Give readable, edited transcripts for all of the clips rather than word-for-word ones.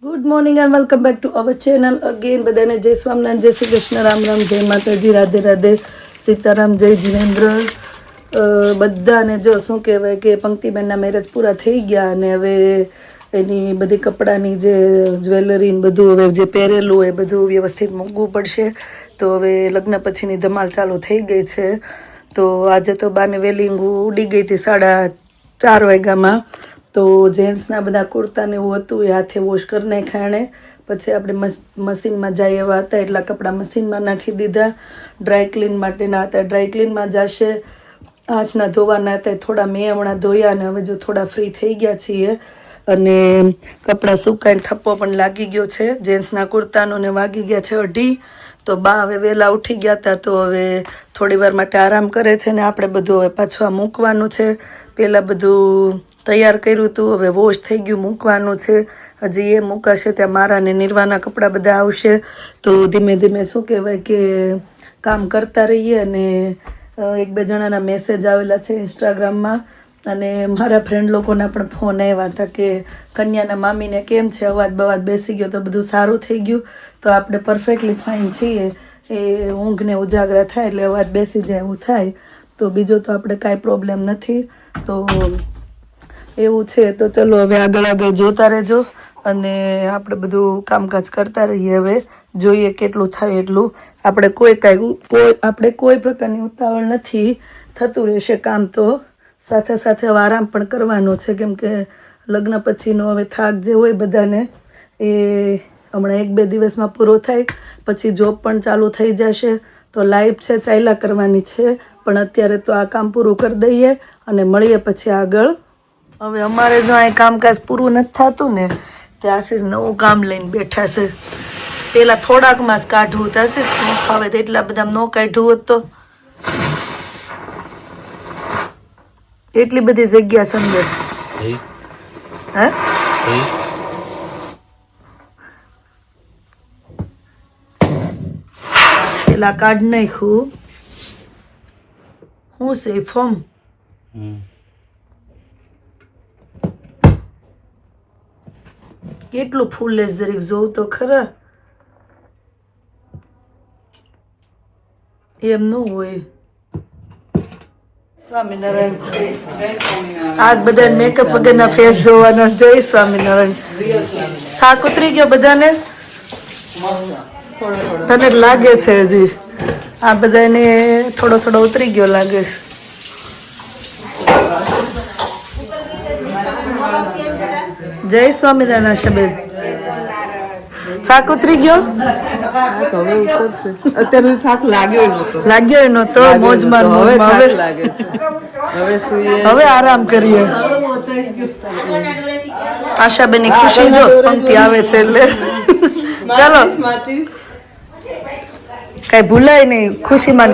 Good morning and welcome back to our channel again. બધાને જય સ્વામિનારાયણ, જય શ્રી કૃષ્ણ, રામ રામ, જય માતાજી, રાધે રાધે, સીતારામ, જય જીનેન્દ્ર. બધાને જો શું કહેવાય કે પંક્તિબેનના મેરેજ પૂરા થઈ ગયા અને હવે એની બધી કપડાની જે જ્વેલરી બધું હવે જે પહેરેલું હોય બધું વ્યવસ્થિત મૂકવું પડશે. તો હવે લગ્ન પછીની ધમાલ ચાલુ થઈ ગઈ છે. તો આજે તો બાને વહેલી ઊંઘ ઉડી ગઈ હતી 4:30 વાગ્યામાં. તો જેન્ટ્સના બધા કુર્તાને એવું હતું એ હાથે વોશ કરી નાખ્યા એણે. પછી આપણે મશીનમાં જાય એવા હતા એટલા કપડાં મશીનમાં નાખી દીધા. ડ્રાય ક્લીન માટેના હતા, ડ્રાય ક્લીનમાં જશે. હાથના ધોવાના હતા થોડા મેં હમણાં ધોયા અને હવે જો થોડા ફ્રી થઈ ગયા છીએ. અને કપડાં સુકાઈને થપ્પો પણ લાગી ગયો છે. જેન્ટ્સના કુર્તાનો ને વાગી ગયા છે 2:30. તો બા હવે વહેલા ઉઠી ગયા હતા તો હવે થોડી વાર માટે આરામ કરે છે ને આપણે બધું હવે પાછું મૂકવાનું છે. પહેલાં બધું તૈયાર કર્યું હતું, હવે વોશ થઈ ગયું, મૂકવાનું છે. હજી એ મૂકાશે ત્યાં મારા ને નિર્વાના કપડાં બધા આવશે. તો ધીમે ધીમે શું કહેવાય કે કામ કરતા રહીએ. અને 1-2 જણાના મેસેજ આવેલા છે ઇન્સ્ટાગ્રામમાં અને મારા ફ્રેન્ડ લોકોના પણ ફોન આવ્યા હતા કે કન્યાના મામીને કેમ છે, અવાજ બવાજ બેસી ગયો તો બધું સારું થઈ ગયું. તો આપણે પરફેક્ટલી ફાઇન છીએ. એ ઊંઘને ઉજાગરા થાય એટલે અવાજ બેસી જાય એવું થાય. તો બીજો તો આપણે કાંઈ પ્રોબ્લેમ નથી. તો એવું છે. તો ચલો હવે આગળ જોતા રહેજો અને આપણે બધું કામકાજ કરતા રહીએ. હવે જોઈએ કેટલું થાય એટલું. આપણે કોઈ પ્રકારની ઉતાવળ નથી, થતું રહેશે કામ. તો સાથે સાથે હવે આરામ પણ કરવાનો છે કેમ કે લગ્ન પછીનો હવે થાક જે હોય બધાને એ હમણાં 1-2 દિવસમાં પૂરો થાય. પછી જોબ પણ ચાલુ થઈ જશે. તો લાઈફ છે ચાલ્યા કરવાની છે. પણ અત્યારે તો આ કામ પૂરું કરી દઈએ અને મળીએ પછી આગળ. હવે અમારે જો અહીં કામકાજ પૂરું નથી થતું ને તે આશીષ નવું કામ લઈને બેઠા છે. પેલા થોડાક માસ કાઢવું તો આશીષ ન ફાવે તો એટલા બધા ન કાઢવું હોત તો એટલી બધી જગ્યા સમજે. હે પેલા કાઢ નાખ્યું હું છે ફોર્મ. કેટલું ફૂલ જરીક જોઉં તો ખરા. એમ ન હોય. સ્વામિનારાયણ. આજ બધા મેકઅપ વગરના ફેસ જોવાનો. જય સ્વામિનારાયણ. થાક ઉતરી ગયો બધાને? તને લાગે છે હજી આ બધાને થોડો ઉતરી ગયો લાગે. જય સ્વામિનારાયણ. શબેન થાક ઉતરી ગયો? અત્યારે થાક લાગ્યો નતો. મોજમાં હવે લાગે છે. હવે આરામ કરીએ. આશાબેનની ખુશી જો પંક્તિ આવે છે એટલે ચાલો કઈ ભૂલાય નહીં. ખુશીમાં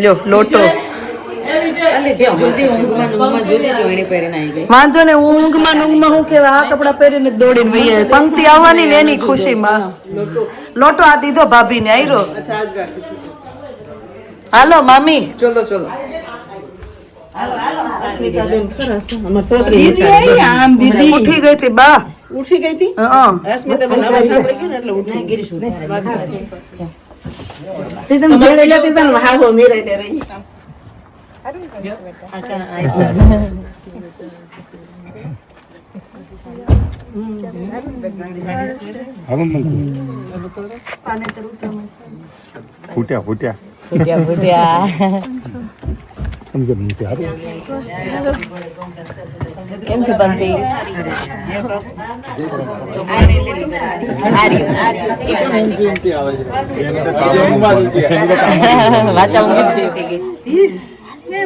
લ્યો લોટો. વાંધો ને ઊંઘમાં હું કેવા આ કપડા પહેરીને દોડીને વહી પંક્તિ આવવાની ને એની ખુશીમાં લોટો આ દીધો ભાભીને. આયરો હાલો મામી. ચલો ઉઠી ગઈ હતી બા. ઉઠી ગઈ હતી. ફૂટ્યા કેમ છે બંટી?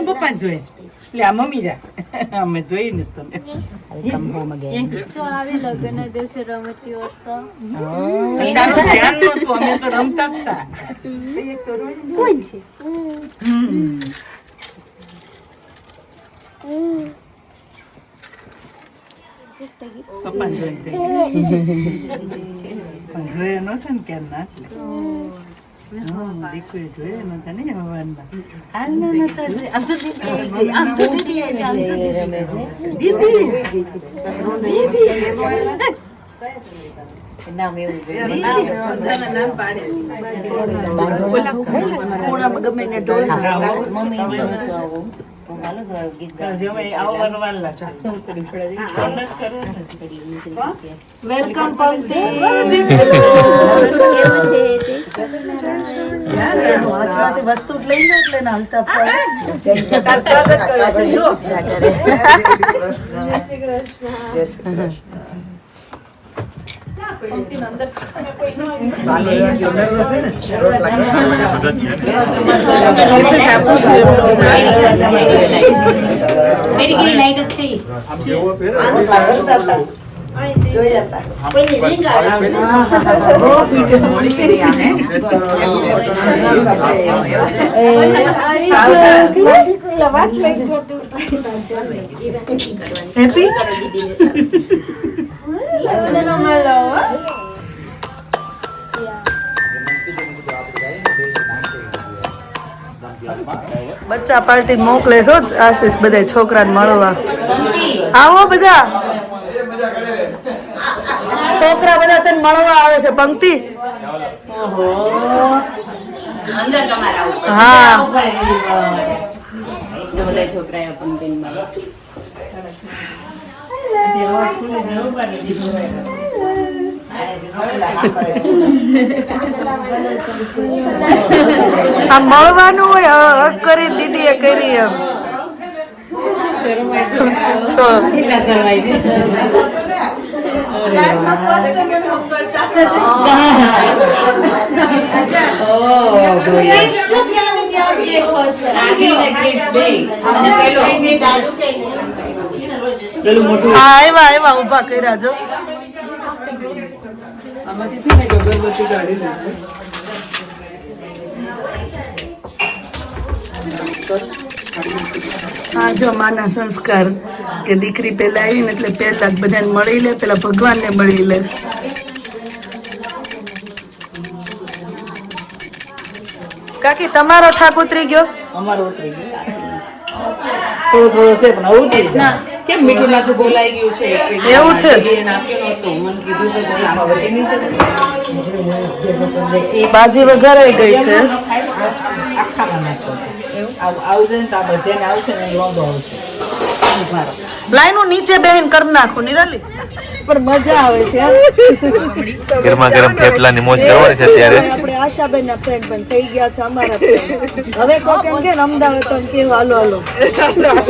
પપ્પા જોઈ એટલે આ મમ્મી જા અમે જોઈ ને તમે લગ્ન દિવસે રમતી હતો. અમે તો રમતા હતા. કોણ છે? પપ્પા જોયે નતો ને કેમ ના દીકરી જોયે નતા ને હવારમાં. હાલ નતા આમ તો દીદી નામ એવું પૂર્ણામાં ગમે ને ઢોલ મમ્મી વેલકમ પંક્તિ વસ્તુ લઈને એટલે ને હાલતા લાઈટ જ છે હેપી બચ્ચા પાર્ટી મોકલે છો આશીષ બધા છોકરાને મળવા આવો બધા છોકરા બધા તને મળવા આવે છે પંક્તિ હા છોકરા આ મળવાનું હોય હક કરી દીદી એ કરી એમ આવ્યા ઉભા કર્યા જો હા જો માના સંસ્કાર કે દીકરી પેલા આવી ને એટલે પેલા બધાને મળી લે પેલા ભગવાનને મળી લે કાકી તમારો ઠાક ઉતરી ગયો અમારો ઉતરી ગયો થોડો છે પણ આવું છે કેમ મીઠું નાચું બોલાઈ ગયું છે એવું છે બાજી વઘારાઈ ગઈ છે આખામાં નાખો આવું છે ને તો આપણે જેને આવશે ને એ વાંધો આવશે લાઈનો નીચે બેહીન કરી નાખો નિરાલી પણ મજા આવે છે ગરમા ગરમ થેપલાની મોજ કરવાની છે ત્યારે આપણે આશાબેન ના ફ્રેન્ડ પણ થઈ ગયા છે અમારા friend. હવે કોઈ કેમ કે અમદાવાદ તો કે હાલો હાલો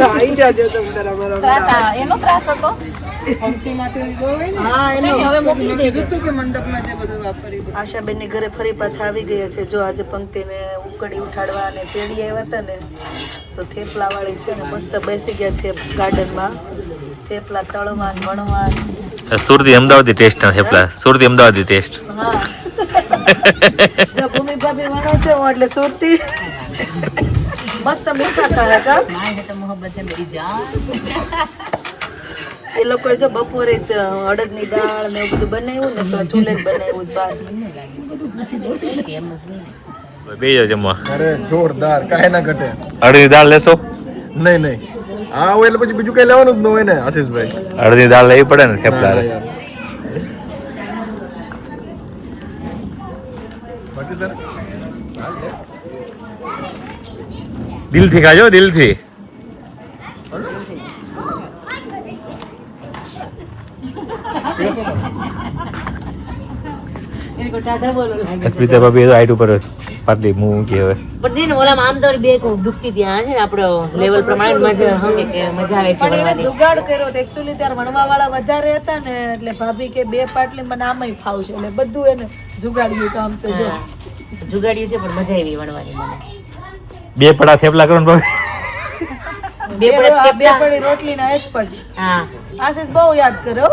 આઈ જાજો તમે તારા એનો ત્રાસ હતો હા એનો હવે મોકલી દેજો આશાબેન ની ઘરે ફરી પાછા આવી ગયા છે જો આજે પંક્તિને ઉકડી ઉઠાડવા અને તેડી આવ્યા હતા ને તો થેપલા વાળી છે ને મસ્ત બેસી ગયા છે ગાર્ડનમાં થેપલા તળવા ને વણવા સુરતી અમદાવાદી ટેસ્ટ થેપલા સુરતી અમદાવાદી ટેસ્ટ હા જો ભૂમિ ભાભી વણો છે હું એટલે સુરતી મસ્ત મીઠા ખાયા કા એ લોકોએ જો બપોરે જ અડદની દાળ ને એવું બધું બનાવ્યું ને તો ચૂલે જ બનાવ્યું બહાર બે જાવ જમવા અરે જોરદાર કાંઈ ના ઘટે અડદની દાળ લેશો નહીં નહીં હા હોય એટલે પછી બીજું કઈ લેવાનું જ ન હોય ને આશીષભાઈ અડદની દાળ લેવી પડે ને થેપલા ના યાર. બાકી તને દિલથી ખાજો દિલથી સ્મિતા ભાભી તો હાઈટ ઉપર પાટલી મું કે હવે પણ ઓલામાં આમ તો બે દુખતી ત્યાં છે ને આપણો લેવલ પ્રમાણે મજા હંગે કે મજા આવે છે પણ એને વણવાની. જુગાડ કર્યો તો એકચ્યુઅલી ત્યારે વણવા વાળા વધારે હતા ને એટલે ભાભી કે બે પાટલી મને આમાંય ફાવશે એટલે બધું એને જુગાડ્યું કામ છે જો જુગાડ્યું છે પણ મજા આવી વણવાની મને બે પડા થેપલા કરો ને ભાભી બે પડે બે થેપલા. પડી રોટલી ના જ પડી હા આશીષ બહુ યાદ કર્યો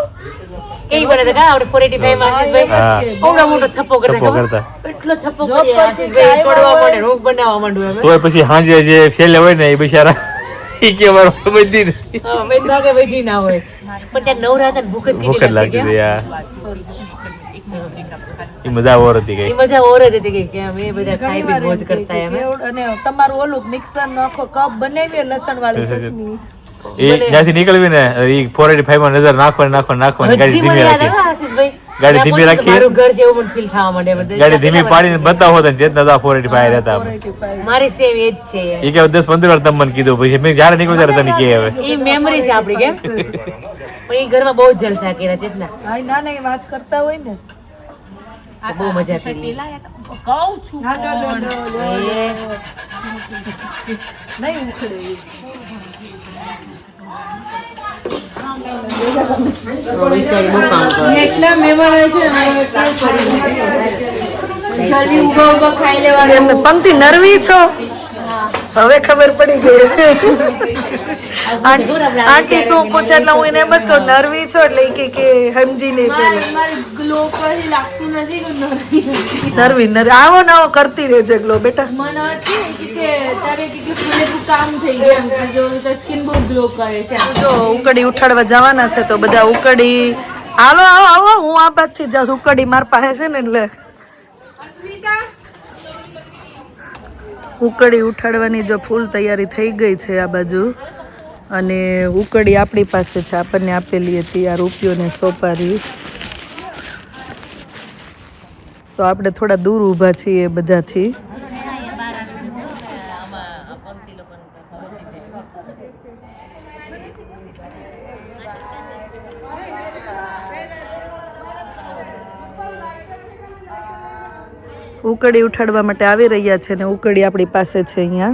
કેવી પડે કા આપણે 485 માં આશીષભાઈ હા. ઓવડો મોટો થપ્પો કરતા થપ્પો ખબર? કરતા. એટલો થપ્પો જોબ કરીએ પરથી આશીષભાઈ આવ્યા તોડવા હોય. માંડે રોગ બનાવવા માંડું અમે તોય પછી સાંજે જે છેલ્લે હોય ને એ બિચારા ઈ કે મારો બધી હા મેં ભાગે વધી ના હોય પણ ત્યાં નવરાત્ર ને ભૂખ જ ભૂખ જ કેટલી લાગતી લાગતી હતી યાર એ મજા ઓર હતી એ કઈ મજા ઓર જ હતી કે અમે બધા ખાઈ પી મોજ કરતા એમ અને તમારું ઓલું મિક્સર નો આખો કપ બનાવીએ લસણ વાળી ચટણી જ્યાંથી નીકળવી ને એ 485 માં નજર નાખવાની ગાડી હજી મને ધીમી યાદ રાખી આવે આશીષભાઈ ગાડી ધીમી રાખી મારું ઘર જેવું મને ફીલ થવા માંડે બધું. ગાડી ધીમી પાડીને બતાવો તો ચેતના તો 485 રહેતા મારી સેમ એજ છે એ કે 10-15 વાર તમે મને કીધું પછી મેં જ્યારે નીકળ્યું ત્યારે તને કે હવે એ મેમરી છે આપણી કેમ પણ એ ઘરમાં બહુ જ જલસા કર્યા ચેતના ના ના એ વાત કરતા હોય ને બહુ મજા કરી નહીં ઉખડે વિચારી બહુ કામ કરે એટલા મહેમાન છે જલ્દી ઉભા ઉભા ખાઈ લેવાનું પંક્તિ નરવી છો હવે ખબર પડી ગઈ આંટી શું પૂછે એટલે હું એને એમ જ કહું નરવી છો એટલે ઈ કે સમજીને નરવી આવો ને આવો કરતી રહેજે ગ્લો બેટા જો ઉકડી ઉઠાડવા જવાના છે તો બધા ઉકડી હાલો આવો આવો હું આ બાજથી જાઉં ઉકડી માર પાસે છે ને એટલે ઉકડી ઉઠાડવાની જો ફૂલ તૈયારી થઈ ગઈ છે આ બાજુ અને ઉકડી આપણી પાસે છે આપણને આપેલી હતી આ રૂપિયો ને સોપારી તો આપણે થોડા દૂર ઊભા છીએ બધાથી ઉકડી ઉઠાડવા માટે આવી રહ્યા છે ને ઉકડી આપણી પાસે છે અહીંયા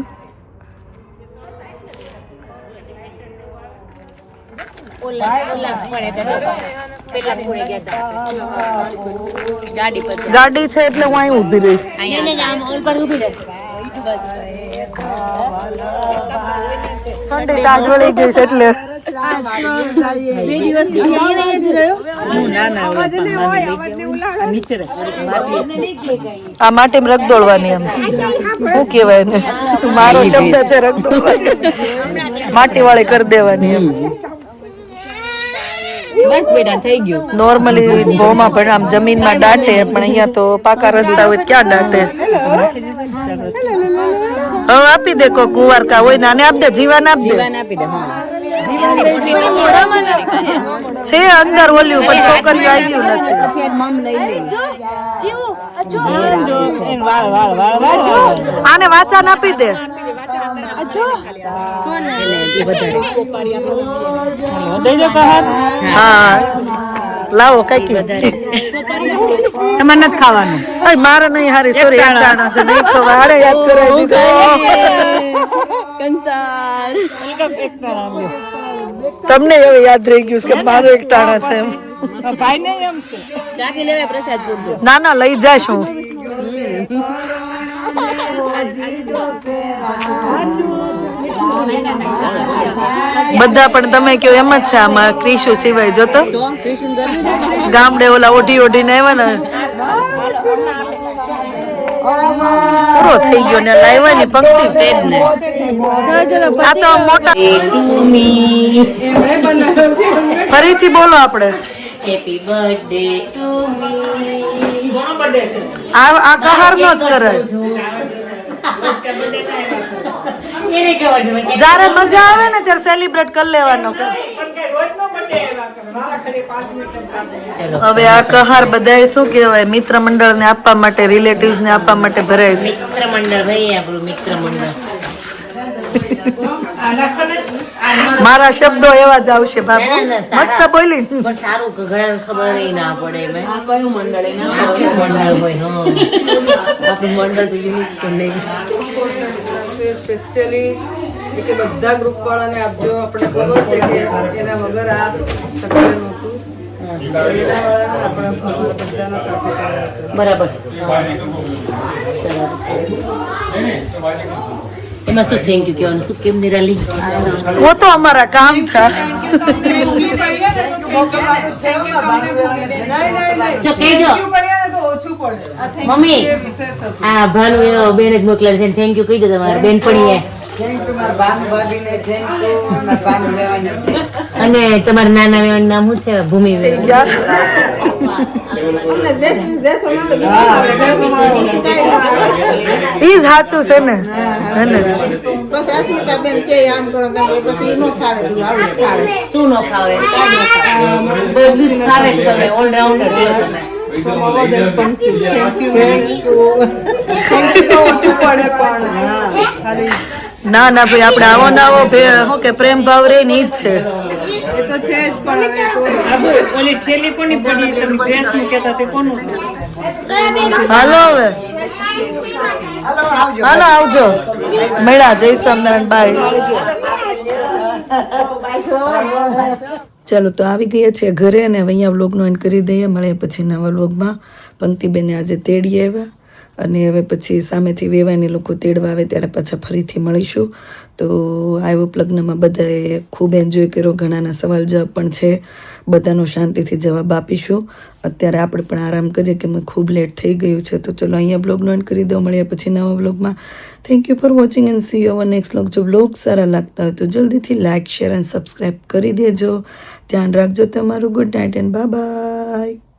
ગાડી છે એટલે હું અહીં ઊભી રહી ઠંડી ટાઢ વળી ગઈ છે એટલે આ માટી રગદોળવાની એમ શું કેવાય ને મારો શબ્દ છે રગદોળવાની માટી વાળી કરી દેવાની એમ બસ બેટા થઈ ગયું નોર્મલી ભોમાં પણ આમ જમીનમાં દાટે પણ અહીંયા તો પાકા રસ્તા હોય ક્યાં દાટે હવે આપી દે કોઈ કુંવાર કા હોય નાને આપ દે જીવાન આપ દે જીવાન આપી દે હા છે અંદર ઓલ્યું પણ છોકરીઓ આવ્યું નથી પછી આજ મમ લઈ લે આને વાચાન આપી દે હા લાવો કઈ તમારે નથી ખાવાનું મારે નહીં હારી સોરી એકટાણા છે નહીં ખવા આડે યાદ કરાવી દીધો તમને હવે યાદ રહી ગયું કે મારો એકટાણા છે એમ ચાકી લેવાય પ્રસાદ પૂરતો ના ના લઈ જાશ હું બધા પણ તમે કયો એમ જ છે આમાં ક્રિશુ સિવાય જોતો ગામડે ઓલા ઓઢી ઓઢીને આવ્યા ને પૂરો થઈ ગયો ને લાવ્યા ની પંક્તિ આ તો મોટા ફરીથી બોલો આપણે હેપી બર્થડે ટુ મી આ કહાર નો જ કરે એને ખબર છે જ્યારે મજા આવે ને ત્યારે સેલિબ્રેટ કરી લેવાનો હવે આ કહાર બધાએ શું કહેવાય મિત્ર મંડળ ને આપવા માટે રિલેટિવ્સ ને આપવા માટે ભરાય છે મિત્ર મંડળ ભાઈ આપણું મિત્ર મંડળ મારા શબ્દો એવા જ આવશે બાબુ ના, ના, સારા. મસ્ત બોલી પણ સારું કે ઘણા ખબર નહીં ના પડે મેં કયું મંડળ એના આપણું મંડળ હોય હા આપણું મંડળ તો યુનિક તો નહીં સ્પેશિયલી કે બધા ગ્રુપ વાળાને આપજો આપણે ખબર છે કે એના વગર આ શક્ય નહોતું એના વાળાને આપણે બધાના સાથે બરાબર સરસ એમાં શું થેન્ક યુ કહેવાનું શું કેમ નિરાલી वो तो हमारा काम था જો કહેજો ઓછું પડે મમ્મી વિશેષ હતું આ ભાનુ બેન જ મોકલાવે છે થેન્ક યુ કહી દો તમારા બેનપણીએ અને તમારા નાના બેન નામ શું છે ભૂમિ થઈ ગયા ઈ જ સાચું છે ને હે ને બસ અસ્મિતાબેન કે આમ કરો તમે પછી નો ફાવે તું આવું ફાવે શું ન ફાવે બધું જ ફાવે તમે ઓલરાઉન્ડર છો તમે ઓછું પડે પણ ખાલી ના ના ભાઈ આપણે આવો નાવો શું કે પ્રેમ ભાવ રે ને ઈ જ છે એ તો છે જ પણ હવે તો ઓલી ઠેલી કોની પડી તમે ડ્રેસ નું કહેતા તે કોનું છે હાલો હવે હાલો આવજો મળ્યા જય સ્વામિનારાયણ બાય ચાલો તો આવી ગયા છે ઘરે અને હવે અહીંયા વ્લોગનો એન્ડ કરી દઈએ મળીએ પછી નવા વ્લોગમાં પંક્તિબેને આજે તેડી આવ્યા અને હવે પછી સામેથી વેવાઈને લોકો તેડવા આવે ત્યારે પાછા ફરીથી મળીશું તો આઈ હોપ લગ્નમાં બધાએ ખૂબ એન્જોય કર્યો ઘણાના સવાલ જવાબ પણ છે બધાનો શાંતિથી જવાબ આપીશું અત્યારે આપણે પણ આરામ કરીએ કે મેં ખૂબ લેટ થઈ ગયું છે તો ચલો અહીંયા બ્લોગનો એન્ડ કરી દો મળીએ પછી નવા બ્લોગમાં thank you for watching and C you hour next vlog જો બ્લોગ સારા લાગતા હોય તો જલ્દીથી લાઇક શેર એન્ડ સબસ્ક્રાઈબ કરી દેજો ધ્યાન રાખજો તમારું good night and bye bye